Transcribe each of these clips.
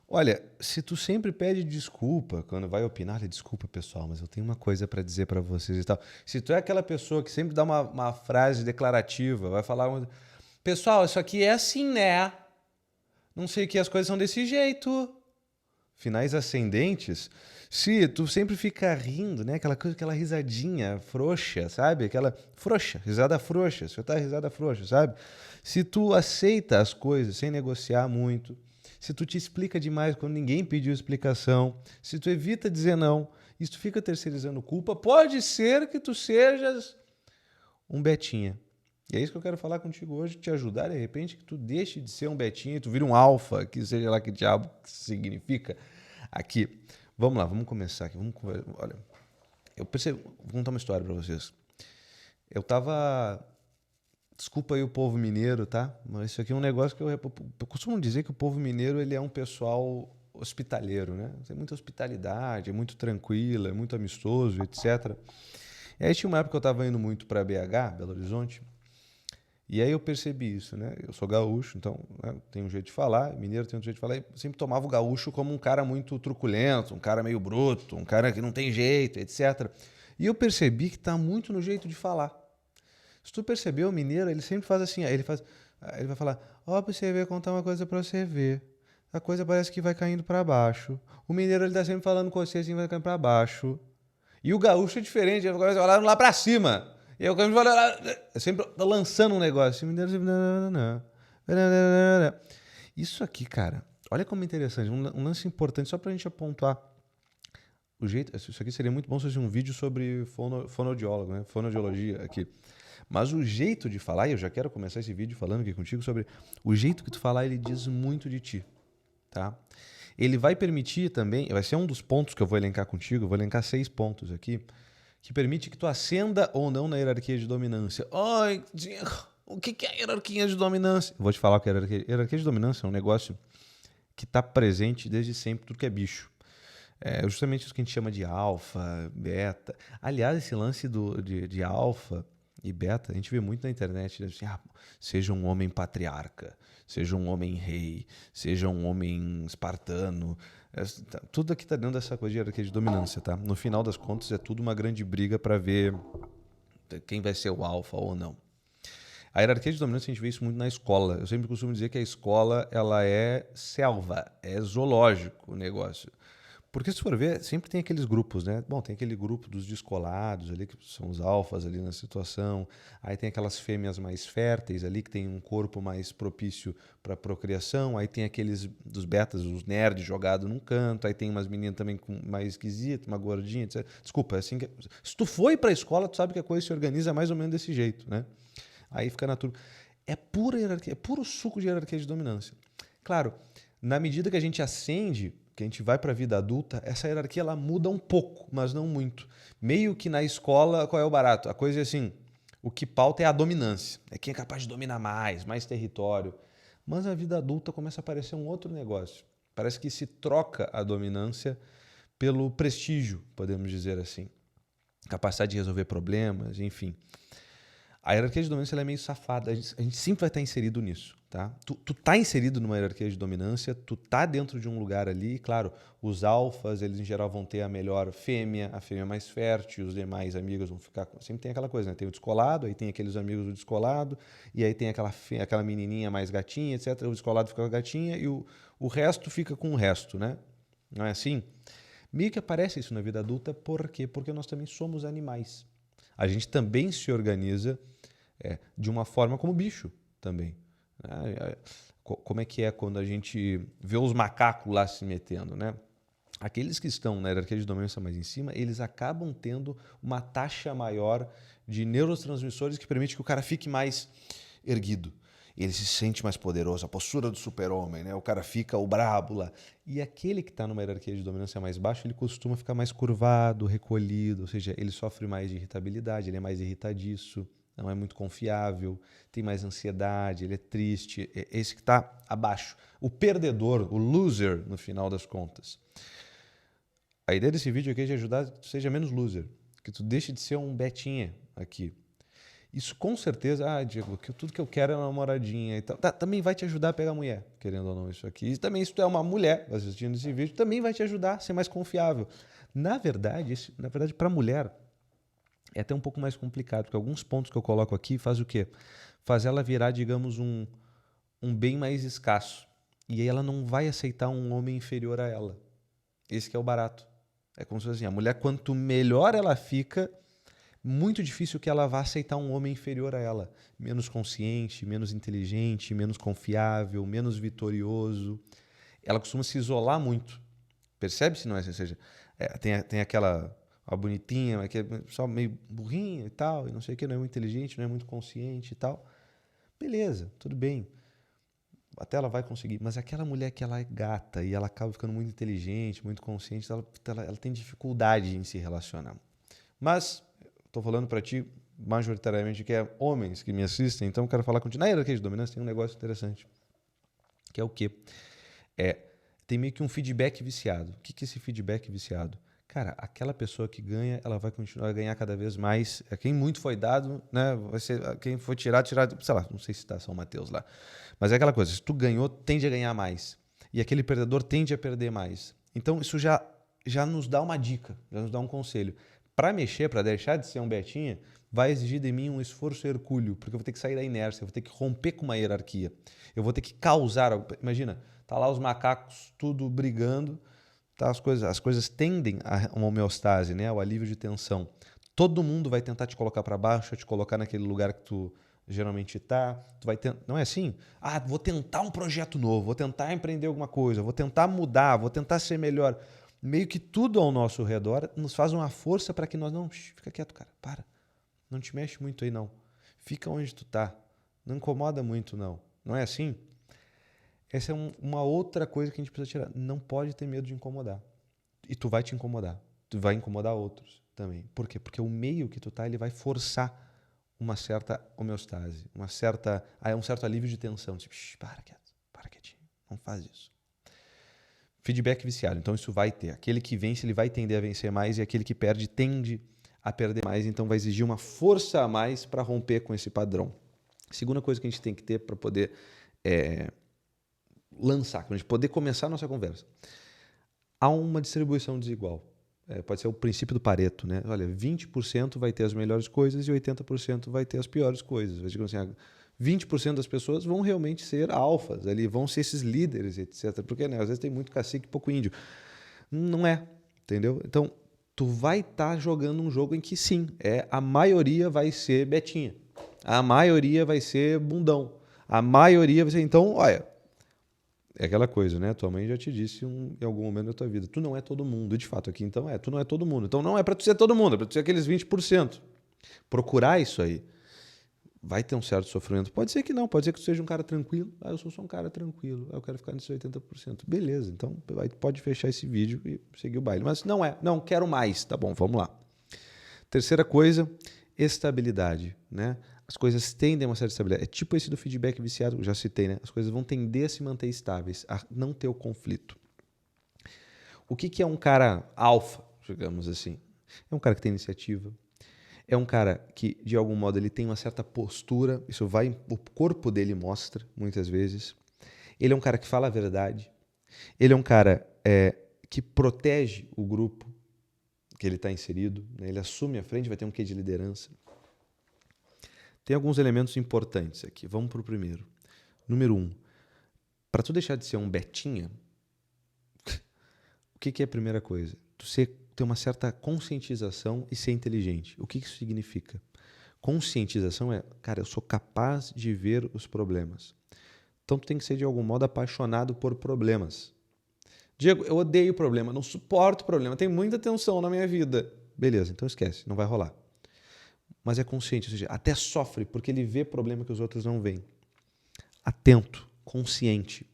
Olha, se tu sempre pede desculpa quando vai opinar, olha, desculpa pessoal, mas eu tenho uma coisa pra dizer pra vocês e tal. Se tu é aquela pessoa que sempre dá uma frase declarativa, vai falar, pessoal, isso aqui é assim, né? Não sei o que, as coisas são desse jeito. Finais ascendentes, se tu sempre fica rindo, né? Aquela coisa, aquela risadinha frouxa, sabe? Aquela frouxa, risada frouxa, você tá risada frouxa, sabe? Se tu aceita as coisas sem negociar muito, se tu te explica demais quando ninguém pediu explicação, se tu evita dizer não, e se tu fica terceirizando culpa, pode ser que tu sejas um betinha. E é isso que eu quero falar contigo hoje, te ajudar de repente que tu deixe de ser um betinha e tu vira um alfa, que seja lá que diabo que significa aqui. Vamos lá, vamos começar aqui. Olha, eu percebo, vou contar uma história para vocês. Eu tava, desculpa aí o povo mineiro, tá? Mas isso aqui é um negócio que eu costumo dizer que o povo mineiro ele é um pessoal hospitaleiro, né? Tem muita hospitalidade, é muito tranquilo, é muito amistoso, etc. E aí tinha uma época que eu tava indo muito para BH, Belo Horizonte. E aí eu percebi isso, né? Eu sou gaúcho, então né, tem um jeito de falar, mineiro tem um jeito de falar, e sempre tomava o gaúcho como um cara muito truculento, um cara meio bruto, um cara que não tem jeito, etc. E eu percebi que tá muito no jeito de falar. Se tu percebeu, o mineiro, ele sempre faz assim, ele vai falar, ó, pra você ver, contar uma coisa pra você ver. A coisa parece que vai caindo pra baixo. O mineiro, ele tá sempre falando com você assim, vai caindo pra baixo. E o gaúcho é diferente, ele começa a falar lá pra cima. E eu começo a falar, sempre lançando um negócio. Isso aqui, cara, olha como é interessante, um lance importante só pra gente apontar o jeito. Isso aqui seria muito bom se fosse um vídeo sobre fonoaudiólogo, né? Fonoaudiologia aqui. Mas o jeito de falar, e eu já quero começar esse vídeo falando aqui contigo sobre o jeito que tu falar, ele diz muito de ti, tá? Ele vai permitir também, vai ser um dos pontos que eu vou elencar contigo, eu vou elencar 6 pontos aqui, que permite que tu ascenda ou não na hierarquia de dominância. Ai, o que é hierarquia de dominância? Eu vou te falar o que é hierarquia. Hierarquia de dominância é um negócio que está presente desde sempre, tudo que é bicho. É justamente isso que a gente chama de alfa, beta. Aliás, esse lance de alfa e beta, a gente vê muito na internet, assim, seja um homem patriarca, seja um homem rei, seja um homem espartano. Tudo aqui está dentro dessa coisa de hierarquia de dominância, tá? No final das contas, é tudo uma grande briga para ver quem vai ser o alfa ou não. A hierarquia de dominância a gente vê isso muito na escola. Eu sempre costumo dizer que a escola ela é selva, é zoológico o negócio. Porque se for ver, sempre tem aqueles grupos, né? Bom, tem aquele grupo dos descolados ali, que são os alfas ali na situação. Aí tem aquelas fêmeas mais férteis ali, que tem um corpo mais propício para procriação. Aí tem aqueles dos betas, os nerds jogados num canto. Aí tem umas meninas também com mais esquisitas, uma gordinha, etc. Desculpa, assim que... Se tu foi para a escola, tu sabe que a coisa se organiza mais ou menos desse jeito, né? Aí fica na turma. É pura hierarquia, é puro suco de hierarquia de dominância. Claro, na medida que a gente ascende, que a gente vai para a vida adulta, essa hierarquia ela muda um pouco, mas não muito. Meio que na escola, qual é o barato? A coisa é assim, o que pauta é a dominância. É quem é capaz de dominar mais território. Mas na vida adulta começa a aparecer um outro negócio. Parece que se troca a dominância pelo prestígio, podemos dizer assim. Capacidade de resolver problemas, enfim. A hierarquia de dominância ela é meio safada. A gente sempre vai estar inserido nisso, tá? Tu tá inserido numa hierarquia de dominância, tu tá dentro de um lugar ali, claro, os alfas, eles em geral vão ter a melhor fêmea, a fêmea mais fértil, os demais amigos vão ficar... Sempre tem aquela coisa, né? Tem o descolado, aí tem aqueles amigos do descolado, e aí tem aquela menininha mais gatinha, etc. O descolado fica com a gatinha e o resto fica com o resto, né? Não é assim? Meio que aparece isso na vida adulta, por quê? Porque nós também somos animais. A gente também se organiza de uma forma como bicho também. Né? Como é que é quando a gente vê os macacos lá se metendo, né? Aqueles que estão na hierarquia de dominância mais em cima, eles acabam tendo uma taxa maior de neurotransmissores que permite que o cara fique mais erguido. Ele se sente mais poderoso, a postura do super-homem, né? O cara fica o brabo lá. E aquele que está numa hierarquia de dominância mais baixa, ele costuma ficar mais curvado, recolhido, ou seja, ele sofre mais de irritabilidade, ele é mais irritadiço, não é muito confiável, tem mais ansiedade, ele é triste. É esse que está abaixo. O perdedor, o loser, no final das contas. A ideia desse vídeo aqui é de ajudar que tu seja menos loser, que tu deixe de ser um betinha aqui. Isso com certeza, Diego, que tudo que eu quero é uma namoradinha e tal. Também vai te ajudar a pegar mulher, querendo ou não, isso aqui. E também, se tu é uma mulher assistindo esse vídeo, também vai te ajudar a ser mais confiável. Na verdade, para mulher, é até um pouco mais complicado, porque alguns pontos que eu coloco aqui faz o quê? Faz ela virar, digamos, um bem mais escasso. E aí ela não vai aceitar um homem inferior a ela. Esse que é o barato. É como se fosse assim, a mulher, quanto melhor ela fica, muito difícil que ela vá aceitar um homem inferior a ela. Menos consciente, menos inteligente, menos confiável, menos vitorioso. Ela costuma se isolar muito. Percebe-se, não é? Ou seja, tem aquela a bonitinha, mas que é só meio burrinha e tal, e não sei o que, não é muito inteligente, não é muito consciente e tal. Beleza, tudo bem. Até ela vai conseguir. Mas aquela mulher que ela é gata e ela acaba ficando muito inteligente, muito consciente, ela tem dificuldade em se relacionar. Mas, estou falando para ti, majoritariamente, que é homens que me assistem, então eu quero falar contigo. Na hierarquia de dominância tem um negócio interessante, que é o quê? Tem meio que um feedback viciado. O que é esse feedback viciado? Cara, aquela pessoa que ganha, ela vai continuar a ganhar cada vez mais. Quem muito foi dado, né? Vai ser quem foi tirado, sei lá, não sei se está São Mateus lá. Mas é aquela coisa, se tu ganhou, tende a ganhar mais. E aquele perdedor tende a perder mais. Então isso já nos dá uma dica, já nos dá um conselho. Para mexer, para deixar de ser um Betinha, vai exigir de mim um esforço hercúleo, porque eu vou ter que sair da inércia, eu vou ter que romper com uma hierarquia. Eu vou ter que causar. Imagina, tá lá os macacos tudo brigando, tá, as coisas tendem a uma homeostase, né, ao alívio de tensão. Todo mundo vai tentar te colocar para baixo, te colocar naquele lugar que tu geralmente tá. Não é assim? Vou tentar um projeto novo, vou tentar empreender alguma coisa, vou tentar mudar, vou tentar ser melhor. Meio que tudo ao nosso redor nos faz uma força para que nós não, fica quieto, cara, para. Não te mexe muito aí não. Fica onde tu tá. Não incomoda muito não. Não é assim? Essa é uma outra coisa que a gente precisa tirar. Não pode ter medo de incomodar. E tu vai te incomodar. Tu vai incomodar outros também. Por quê? Porque o meio que tu tá, ele vai forçar uma certa homeostase, um certo alívio de tensão. Tipo, para quietinho, não faz isso. Feedback viciado. Então isso vai ter. Aquele que vence, ele vai tender a vencer mais e aquele que perde tende a perder mais. Então vai exigir uma força a mais para romper com esse padrão. Segunda coisa que a gente tem que ter para poder lançar, para a gente poder começar a nossa conversa. Há uma distribuição desigual. Pode ser o princípio do Pareto, né? Olha, 20% vai ter as melhores coisas e 80% vai ter as piores coisas. Digamos assim, 20% das pessoas vão realmente ser alfas, ali, vão ser esses líderes, etc. Porque, né, às vezes tem muito cacique e pouco índio. Não é, entendeu? Então, tu vai estar jogando um jogo em que sim, a maioria vai ser Betinha. A maioria vai ser bundão. A maioria vai ser... Então, olha, é aquela coisa, né? Tua mãe já te disse em algum momento da tua vida. Tu não é todo mundo, de fato, aqui. Então, tu não é todo mundo. Então, não é para tu ser todo mundo, é para tu ser aqueles 20%. Procurar isso aí. Vai ter um certo sofrimento. Pode ser que não, pode ser que tu seja um cara tranquilo. Eu sou só um cara tranquilo. Eu quero ficar nesses 80%. Beleza, então pode fechar esse vídeo e seguir o baile. Mas não, quero mais. Tá bom, vamos lá. Terceira coisa, estabilidade, né? As coisas tendem a uma certa estabilidade. É tipo esse do feedback viciado, já citei, né? As coisas vão tender a se manter estáveis, a não ter o conflito. O que é um cara alfa, digamos assim? É um cara que tem iniciativa. É um cara que, de algum modo, ele tem uma certa postura. O corpo dele mostra, muitas vezes. Ele é um cara que fala a verdade. Ele é um cara que protege o grupo que ele está inserido, né? Ele assume a frente, vai ter um quê de liderança. Tem alguns elementos importantes aqui. Vamos para o primeiro. Número 1. Para tu deixar de ser um Betinha, o que é a primeira coisa? Tu ter uma certa conscientização e ser inteligente. O que isso significa? Conscientização cara, eu sou capaz de ver os problemas. Então tu tem que ser, de algum modo, apaixonado por problemas. Diego, eu odeio problema, não suporto problema, tem muita tensão na minha vida. Beleza, então esquece, não vai rolar. Mas é consciente, ou seja, até sofre porque ele vê problema que os outros não veem. Atento, consciente.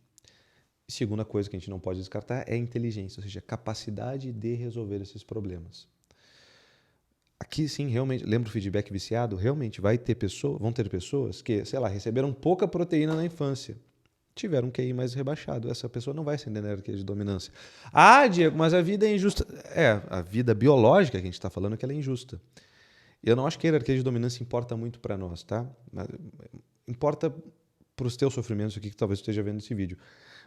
E segunda coisa que a gente não pode descartar é a inteligência, ou seja, a capacidade de resolver esses problemas. Aqui sim, realmente, lembra o feedback viciado? Realmente vão ter pessoas que, sei lá, receberam pouca proteína na infância. Tiveram um QI mais rebaixado. Essa pessoa não vai ascender na hierarquia de dominância. Diego, mas a vida é injusta. A vida biológica que a gente está falando que ela é injusta. Eu não acho que a hierarquia de dominância importa muito para nós, tá? Mas importa para os teus sofrimentos aqui que talvez tu esteja vendo esse vídeo.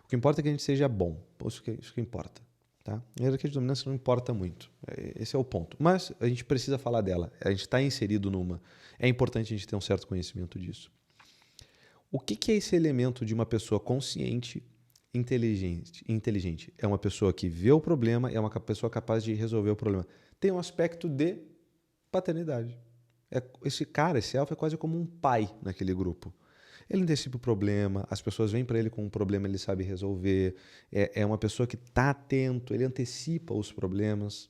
O que importa é que a gente seja bom. Isso que importa. Tá? A hierarquia de dominância não importa muito. Esse é o ponto. Mas a gente precisa falar dela. A gente está inserido numa. É importante a gente ter um certo conhecimento disso. O que é esse elemento de uma pessoa consciente, inteligente? É uma pessoa que vê o problema, é uma pessoa capaz de resolver o problema. Tem um aspecto de paternidade. Esse cara, esse elfo, é quase como um pai naquele grupo. Ele antecipa o problema, as pessoas vêm para ele com um problema, ele sabe resolver. É uma pessoa que está atento, ele antecipa os problemas.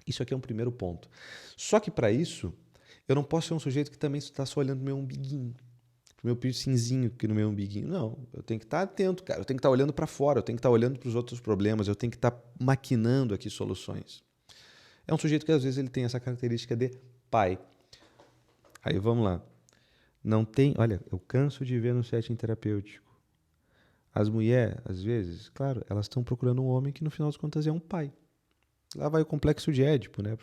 Isso aqui é um primeiro ponto. Só que para isso, eu não posso ser um sujeito que também está só olhando pro meu umbiguinho, pro meu piercingzinho aqui no meu umbiguinho. Não, eu tenho que estar atento, cara. Eu tenho que estar olhando para fora, eu tenho que estar olhando para os outros problemas, eu tenho que estar maquinando aqui soluções. É um sujeito que às vezes ele tem essa característica de pai. Aí vamos lá. Não tem, olha, eu canso de ver no setting terapêutico. As mulheres, às vezes, claro, elas estão procurando um homem que no final das contas é um pai. Lá vai o complexo de Édipo, né?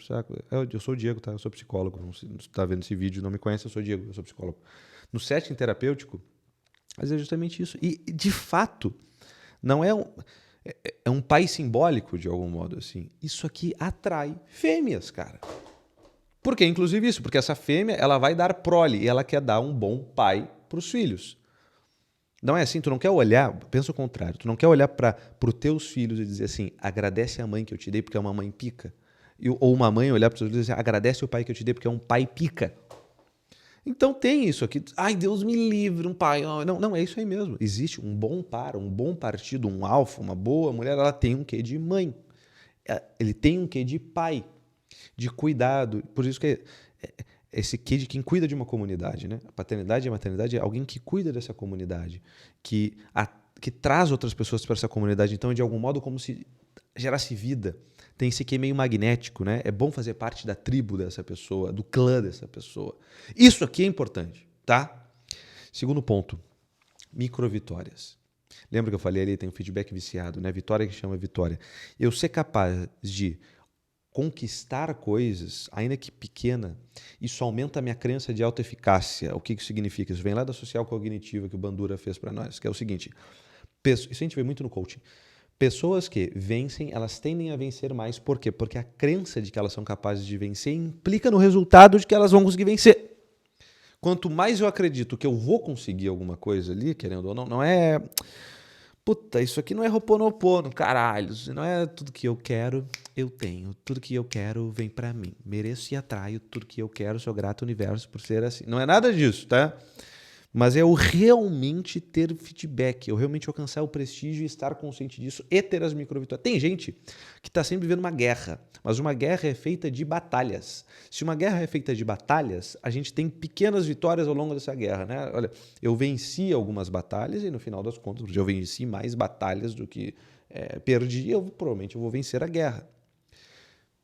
Eu sou o Diego, tá? Eu sou psicólogo. Não está vendo esse vídeo, não me conhece, eu sou o Diego, eu sou psicólogo. No setting terapêutico, às vezes é justamente isso. E, de fato, não é é um pai simbólico, de algum modo, assim. Isso aqui atrai fêmeas, cara. Por que, inclusive, isso? Porque essa fêmea, ela vai dar prole e ela quer dar um bom pai para os filhos. Não é assim, tu não quer olhar, pensa o contrário, tu não quer olhar para os teus filhos e dizer assim, agradece a mãe que eu te dei porque é uma mãe pica. Ou uma mãe olhar para os seus filhos e dizer, agradece o pai que eu te dei porque é um pai pica. Então tem isso aqui, ai Deus me livre, um pai, não, é isso aí mesmo. Existe um bom par, um bom partido, um alfa, uma boa mulher, ela tem um quê de mãe. Ele tem um quê de pai, de cuidado, por isso que esse quê de quem cuida de uma comunidade, né? A paternidade e a maternidade é alguém que cuida dessa comunidade, que traz outras pessoas para essa comunidade. Então, é de algum modo, como se gerasse vida. Tem esse quê meio magnético, né? É bom fazer parte da tribo dessa pessoa, do clã dessa pessoa. Isso aqui é importante, tá? Segundo ponto, microvitórias. Lembra que eu falei ali, tem um feedback viciado, né? Vitória que chama vitória. Eu ser capaz de conquistar coisas, ainda que pequena, isso aumenta a minha crença de autoeficácia. O que isso significa? Isso vem lá da social cognitiva que o Bandura fez para nós, que é o seguinte, isso a gente vê muito no coaching. Pessoas que vencem, elas tendem a vencer mais. Por quê? Porque a crença de que elas são capazes de vencer implica no resultado de que elas vão conseguir vencer. Quanto mais eu acredito que eu vou conseguir alguma coisa ali, querendo ou não, não é... Puta, isso aqui não é Ho'oponopono, caralho. Isso não é tudo que eu quero, eu tenho. Tudo que eu quero vem pra mim. Mereço e atraio tudo que eu quero. Sou grato ao universo por ser assim. Não é nada disso, tá? Mas é eu realmente ter feedback, eu realmente alcançar o prestígio e estar consciente disso e ter as microvitórias. Tem gente que está sempre vivendo uma guerra, mas uma guerra é feita de batalhas. Se uma guerra é feita de batalhas, a gente tem pequenas vitórias ao longo dessa guerra, né? Olha, eu venci algumas batalhas e no final das contas, eu venci mais batalhas do que perdi, provavelmente eu vou vencer a guerra.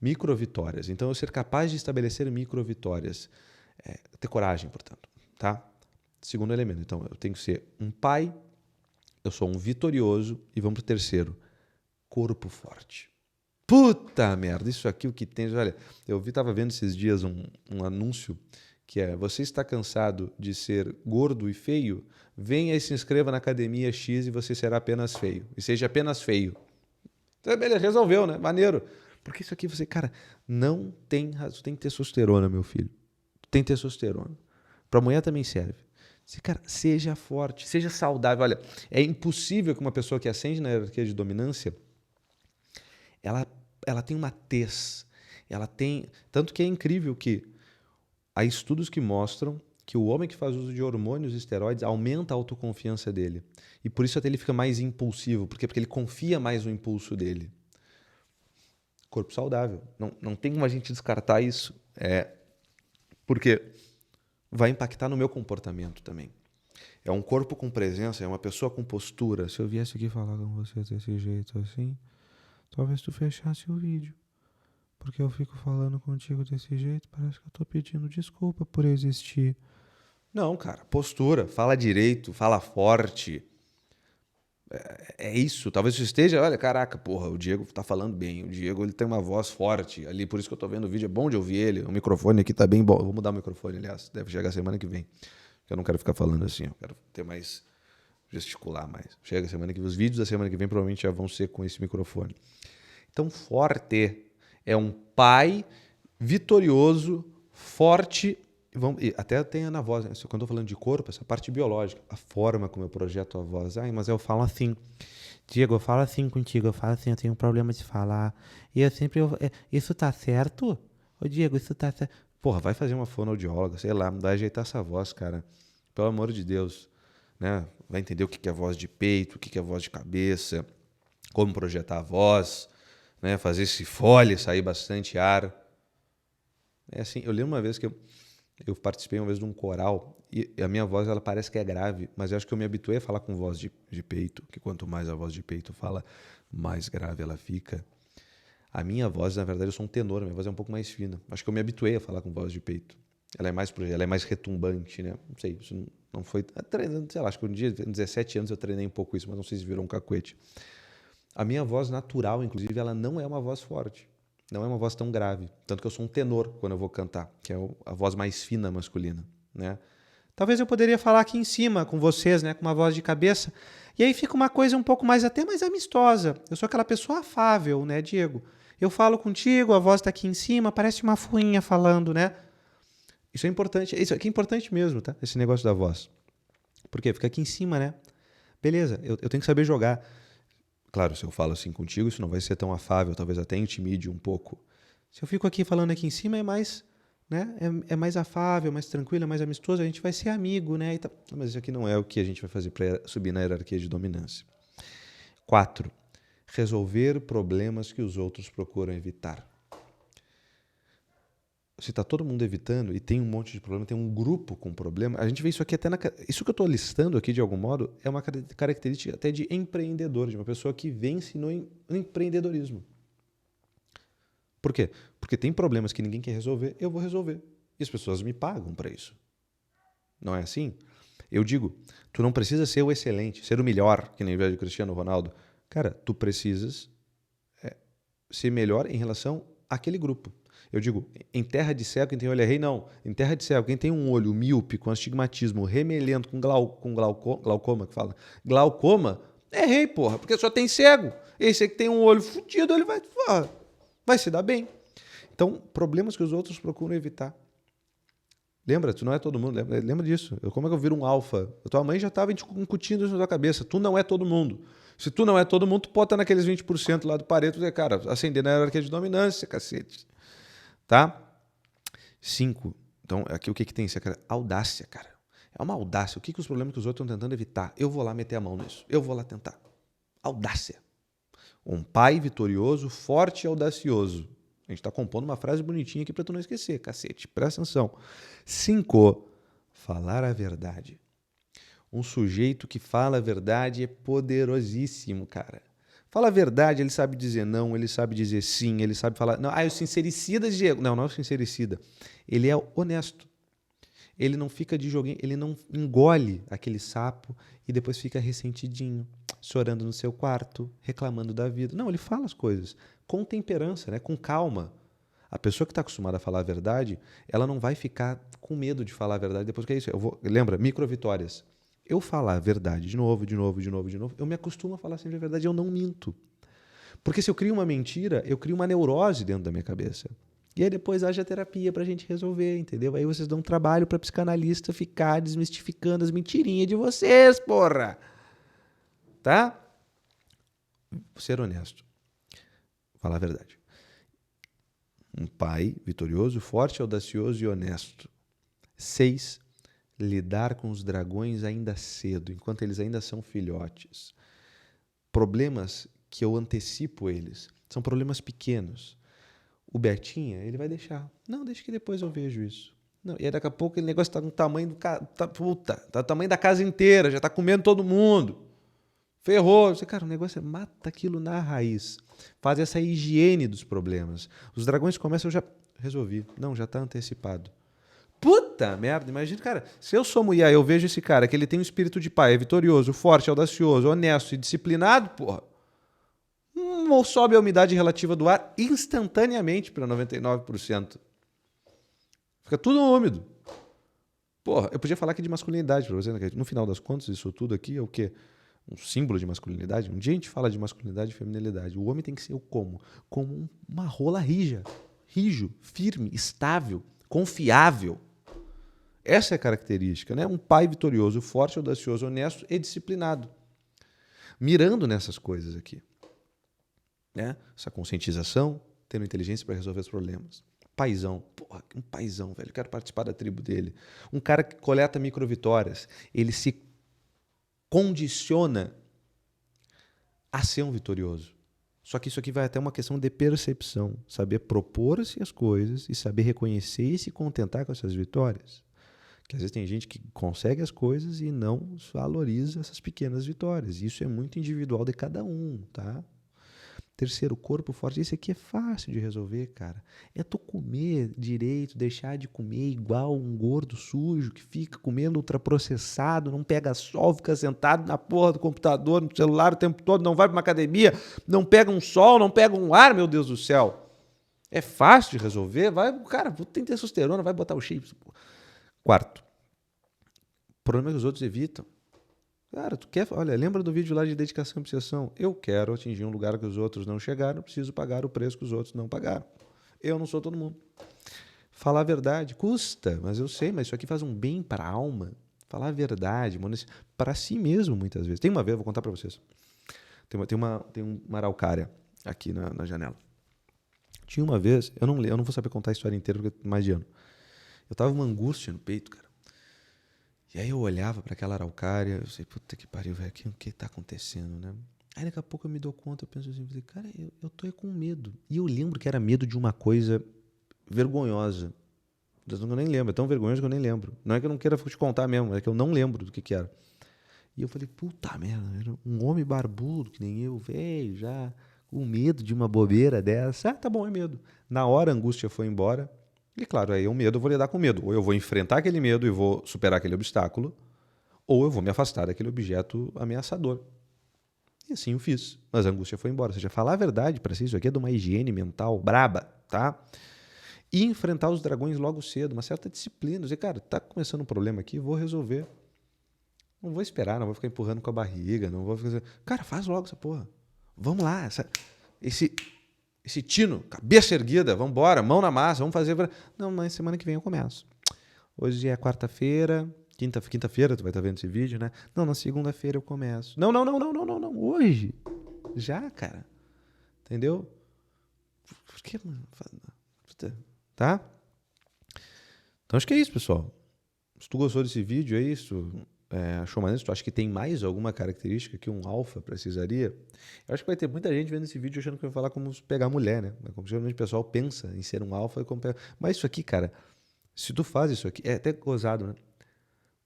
Microvitórias. Então, eu ser capaz de estabelecer microvitórias. Ter coragem, portanto, tá? Segundo elemento. Então, eu tenho que ser um pai, eu sou um vitorioso e vamos para o terceiro. Corpo forte. Puta merda, isso aqui o que tem... Olha, eu estava vendo esses dias um anúncio que é, você está cansado de ser gordo e feio? Venha e se inscreva na academia X e você será apenas feio. E seja apenas feio. Então, beleza, resolveu, né? Maneiro. Porque isso aqui você, cara, não tem razão. Tem testosterona, meu filho. Tem testosterona. Para mulher também serve. Cara, seja forte, seja saudável. Olha, é impossível que uma pessoa que ascende na hierarquia de dominância, ela tem uma tez, ela tem... Tanto que é incrível que há estudos que mostram que o homem que faz uso de hormônios e esteroides aumenta a autoconfiança dele. E por isso até ele fica mais impulsivo. Por quê? Porque ele confia mais no impulso dele. Corpo saudável. Não tem como a gente descartar isso. Porque vai impactar no meu comportamento também. É um corpo com presença, é uma pessoa com postura. Se eu viesse aqui falar com você desse jeito assim, talvez tu fechasse o vídeo. Porque eu fico falando contigo desse jeito, parece que eu tô pedindo desculpa por existir. Não, cara, postura, fala direito, fala forte. É isso. Talvez você esteja, olha, caraca, porra, o Diego tá falando bem. O Diego, ele tem uma voz forte ali, por isso que eu tô vendo o vídeo. É bom de ouvir ele. O microfone aqui tá bem bom. Eu vou mudar o microfone, aliás. Deve chegar semana que vem. Eu não quero ficar falando assim, eu quero ter mais, gesticular mais. Chega semana que vem. Os vídeos da semana que vem provavelmente já vão ser com esse microfone. Então, forte é um pai vitorioso, forte. Até tem na voz, né? Quando eu tô falando de corpo, essa parte biológica, a forma como eu projeto a voz. Ai, mas eu falo assim. Diego, eu falo assim contigo, eu falo assim, eu tenho um problema de falar. E eu sempre. Isso tá certo? Ô, Diego, isso tá certo. Porra, vai fazer uma fonoaudióloga, sei lá, vai ajeitar essa voz, cara. Pelo amor de Deus. Né? Vai entender o que é voz de peito, o que é voz de cabeça, como projetar a voz, né? Fazer esse fole, sair bastante ar. É assim, eu lembro uma vez que eu participei uma vez de um coral e a minha voz ela parece que é grave, mas eu acho que eu me habituei a falar com voz de peito, que quanto mais a voz de peito fala, mais grave ela fica. A minha voz, na verdade, eu sou um tenor, minha voz é um pouco mais fina. Acho que eu me habituei a falar com voz de peito. Ela é mais retumbante, né? Não sei, isso não foi... Sei lá, acho que um dia, com 17 anos, eu treinei um pouco isso, mas não sei se virou um cacuete. A minha voz natural, inclusive, ela não é uma voz forte. Não é uma voz tão grave. Tanto que eu sou um tenor quando eu vou cantar, que é a voz mais fina masculina, né? Talvez eu poderia falar aqui em cima com vocês, né, com uma voz de cabeça. E aí fica uma coisa um pouco mais até mais amistosa. Eu sou aquela pessoa afável, né, Diego? Eu falo contigo, a voz está aqui em cima, parece uma fuinha falando, né? Isso é importante. Isso aqui é importante mesmo, tá? Esse negócio da voz. Por quê? Fica aqui em cima, né? Beleza, eu tenho que saber jogar. Claro, se eu falo assim contigo, isso não vai ser tão afável, talvez até intimide um pouco. Se eu fico aqui falando aqui em cima, é mais, né? É mais afável, mais tranquilo, é mais amistoso, a gente vai ser amigo, né? Mas isso aqui não é o que a gente vai fazer para subir na hierarquia de dominância. 4. Resolver problemas que os outros procuram evitar. Se está todo mundo evitando e tem um monte de problema, tem um grupo com problema, a gente vê isso aqui até isso que eu estou listando aqui de algum modo é uma característica até de empreendedor, de uma pessoa que vence no empreendedorismo. Por quê? Porque tem problemas que ninguém quer resolver, eu vou resolver. E as pessoas me pagam para isso. Não é assim? Eu digo, tu não precisa ser o excelente, ser o melhor, que nem o velho Cristiano Ronaldo. Cara, tu precisas ser melhor em relação àquele grupo. Eu digo, em terra de cego, quem tem olho é rei, não. Em terra de cego, quem tem um olho míope, com astigmatismo, remelento, com glaucoma, que fala, glaucoma, é rei, porra, porque só tem cego. Esse aí que tem um olho fudido, ele vai se dar bem. Então, problemas que os outros procuram evitar. Lembra? Tu não é todo mundo. Lembra disso. Como é que eu viro um alfa? A tua mãe já estava incutindo isso na tua cabeça. Tu não é todo mundo. Se tu não é todo mundo, tu pode estar naqueles 20% lá do Pareto e dizer, cara, ascender na hierarquia de dominância, cacete. Tá? 5. Então, aqui o que tem? Isso é audácia, cara. É uma audácia. O que os problemas que os outros estão tentando evitar? Eu vou lá meter a mão nisso. Eu vou lá tentar. Audácia. Um pai vitorioso, forte e audacioso. A gente está compondo uma frase bonitinha aqui para tu não esquecer, cacete. Presta atenção. 5. Falar a verdade. Um sujeito que fala a verdade é poderosíssimo, cara. Fala a verdade, ele sabe dizer não, ele sabe dizer sim, ele sabe falar... Não, o sincericida, Diego. Não, não é o sincericida. Ele é honesto. Ele não fica de joguinho, ele não engole aquele sapo e depois fica ressentidinho, chorando no seu quarto, reclamando da vida. Não, ele fala as coisas com temperança, né? Com calma. A pessoa que está acostumada a falar a verdade, ela não vai ficar com medo de falar a verdade depois que é isso. Lembra, microvitórias. Eu falar a verdade de novo, eu me acostumo a falar sempre a verdade, eu não minto. Porque se eu crio uma mentira, eu crio uma neurose dentro da minha cabeça. E aí depois haja terapia pra gente resolver, entendeu? Aí vocês dão um trabalho pra psicanalista ficar desmistificando as mentirinhas de vocês, porra! Tá? Ser honesto. Falar a verdade. Um pai vitorioso, forte, audacioso e honesto. 6. Lidar com os dragões ainda cedo, enquanto eles ainda são filhotes. Problemas que eu antecipo eles. São problemas pequenos. O Betinha, ele vai deixar. Não, deixa que depois eu vejo isso. Não, e aí daqui a pouco aquele negócio tá no tamanho tá do tamanho da casa inteira, já tá comendo todo mundo. Ferrou. Cara, o negócio é mata aquilo na raiz. Faz essa higiene dos problemas. Os dragões começam, eu já resolvi. Não, já tá antecipado. Puta merda, imagina, cara, se eu sou mulher, eu vejo esse cara que ele tem um espírito de pai, é vitorioso, forte, audacioso, honesto e disciplinado, porra. Sobe a umidade relativa do ar instantaneamente para 99%. Fica tudo úmido. Porra, eu podia falar aqui de masculinidade pra você, né? No final das contas, isso tudo aqui é o quê? Um símbolo de masculinidade. Um dia a gente fala de masculinidade e feminilidade. O homem tem que ser o como? Como uma rola rija. Rijo, firme, estável, confiável. Essa é a característica, né? Um pai vitorioso, forte, audacioso, honesto e disciplinado. Mirando nessas coisas aqui. Né? Essa conscientização, tendo inteligência para resolver os problemas. Paizão, porra, um paizão, velho, quero participar da tribo dele. Um cara que coleta microvitórias, ele se condiciona a ser um vitorioso. Só que isso aqui vai até uma questão de percepção, saber propor-se as coisas e saber reconhecer e se contentar com essas vitórias. Que às vezes tem gente que consegue as coisas e não valoriza essas pequenas vitórias. Isso é muito individual de cada um, tá? Terceiro, corpo forte. Esse aqui é fácil de resolver, cara. É tu comer direito, deixar de comer igual um gordo sujo que fica comendo ultraprocessado, não pega sol, fica sentado na porra do computador, no celular o tempo todo, não vai pra uma academia, não pega um sol, não pega um ar, meu Deus do céu. É fácil de resolver. Vai, cara, tem testosterona, vai botar o shape. Quarto, problema que os outros evitam. Cara, tu quer. Olha, lembra do vídeo lá de dedicação e obsessão? Eu quero atingir um lugar que os outros não chegaram, preciso pagar o preço que os outros não pagaram. Eu não sou todo mundo. Falar a verdade custa, mas eu sei, mas isso aqui faz um bem para a alma. Falar a verdade, para si mesmo, muitas vezes. Tem uma vez, eu vou contar para vocês. Tem uma araucária aqui na janela. Tinha uma vez, eu não vou saber contar a história inteira porque é mais de ano. Eu tava uma angústia no peito, cara. E aí eu olhava para aquela araucária, eu sei, puta que pariu, velho, o que tá acontecendo, né? Aí daqui a pouco eu me dou conta, eu penso assim, cara, eu tô com medo. E eu lembro que era medo de uma coisa vergonhosa. Eu nem lembro, é tão vergonhoso que eu nem lembro. Não é que eu não queira te contar mesmo, é que eu não lembro do que era. E eu falei, puta merda, era um homem barbudo que nem eu, velho, já com medo de uma bobeira dessa. Ah, tá bom, é medo. Na hora a angústia foi embora. E claro, aí o medo eu vou lidar com o medo. Ou eu vou enfrentar aquele medo e vou superar aquele obstáculo, ou eu vou me afastar daquele objeto ameaçador. E assim eu fiz. Mas a angústia foi embora. Ou seja, falar a verdade para si, isso aqui é de uma higiene mental braba, tá? E enfrentar os dragões logo cedo, uma certa disciplina. Dizer, cara, tá começando um problema aqui, vou resolver. Não vou esperar, não vou ficar empurrando com a barriga, não vou ficar... Cara, faz logo essa porra. Vamos lá, esse tino, cabeça erguida, vamos embora, mão na massa, vamos fazer... Não, mas semana que vem eu começo. Hoje é quarta-feira, quinta-feira tu vai estar vendo esse vídeo, né? Não, na segunda-feira eu começo. Não, hoje. Já, cara. Entendeu? Por que, mano? Tá? Então acho que é isso, pessoal. Se tu gostou desse vídeo, é isso. Achou maneiro? Se tu acha que tem mais alguma característica que um alfa precisaria, eu acho que vai ter muita gente vendo esse vídeo achando que eu vou falar como pegar mulher, né? Como geralmente o pessoal pensa em ser um alfa. Mas isso aqui, cara, se tu faz isso aqui, é até gozado, né?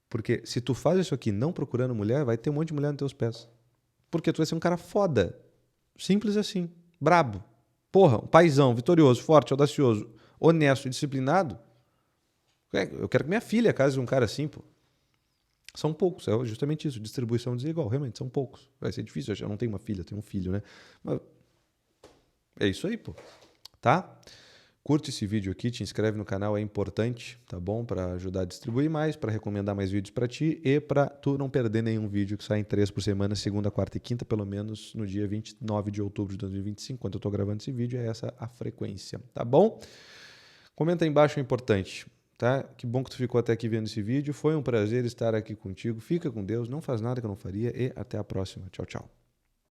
Porque se tu faz isso aqui não procurando mulher, vai ter um monte de mulher nos teus pés. Porque tu vai ser um cara foda. Simples assim. Brabo. Porra, um paizão, vitorioso, forte, audacioso, honesto e disciplinado. Eu quero que minha filha case um cara assim, pô. São poucos, é justamente isso, distribuição desigual, realmente, são poucos. Vai ser difícil, eu não tenho uma filha, eu tenho um filho, né? Mas é isso aí, pô. Tá? Curte esse vídeo aqui, te inscreve no canal, é importante, tá bom? Para ajudar a distribuir mais, para recomendar mais vídeos para ti e para tu não perder nenhum vídeo que sai em 3 por semana, segunda, quarta e quinta, pelo menos no dia 29 de outubro de 2025, quando eu tô gravando esse vídeo, é essa a frequência, tá bom? Comenta aí embaixo, é importante. Tá? Que bom que tu ficou até aqui vendo esse vídeo. Foi um prazer estar aqui contigo. Fica com Deus, não faz nada que eu não faria e até a próxima. Tchau, tchau.